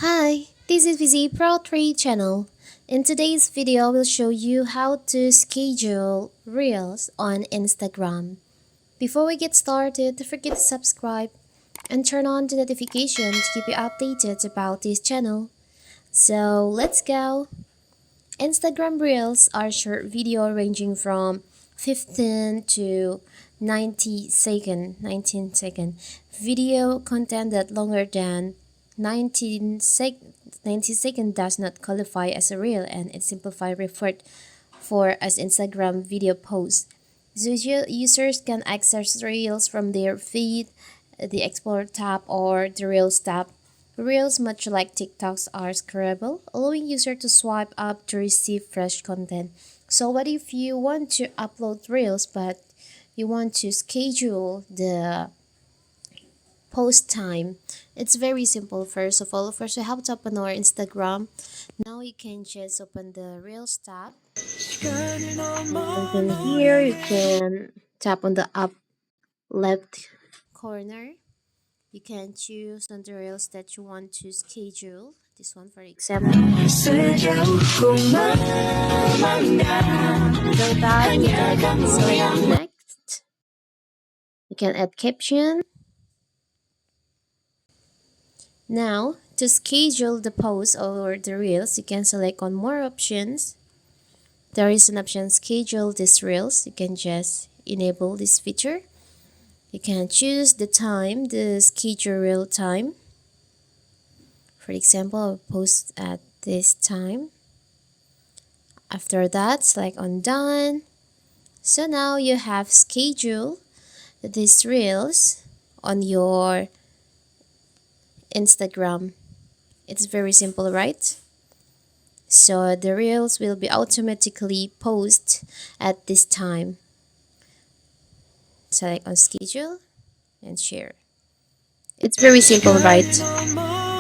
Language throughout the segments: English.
Hi, this is VZ Pro 3 channel. In today's video, I will show you how to schedule Reels on Instagram. Before we get started, don't forget to subscribe and turn on the notification to keep you updated about this channel. So let's go! Instagram Reels are short video ranging from 15 to 19 second video content that longer than 90 second does not qualify as a reel, and it's simplified referred for as Instagram video posts. So users can access reels from their feed, the Explore tab, or the Reels tab. Reels, much like TikToks, are scrollable, allowing users to swipe up to receive fresh content. So what if you want to upload Reels but you want to schedule the post time? It's very simple. First, you have to open our Instagram. Now you can just open the Reels tab. And then here you can tap on the up left corner. You can choose on the Reels that you want to schedule. This one, for example. So that you can select next. You can add caption. Now, to schedule the post or the Reels, you can select on more options. There is an option schedule these Reels. You can just enable this feature. You can choose the time, the schedule reel time. For example, I'll post at this time. After that, select on done. So now you have scheduled these reels on your Instagram. It's very simple, right? So the reels will be automatically posted at this time. Select on schedule and share. It's very simple, right?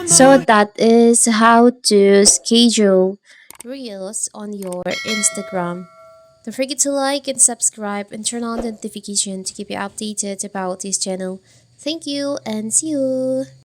So that is how to schedule reels on your Instagram. Don't forget to like and subscribe and turn on the notification to keep you updated about this channel. Thank you and see you.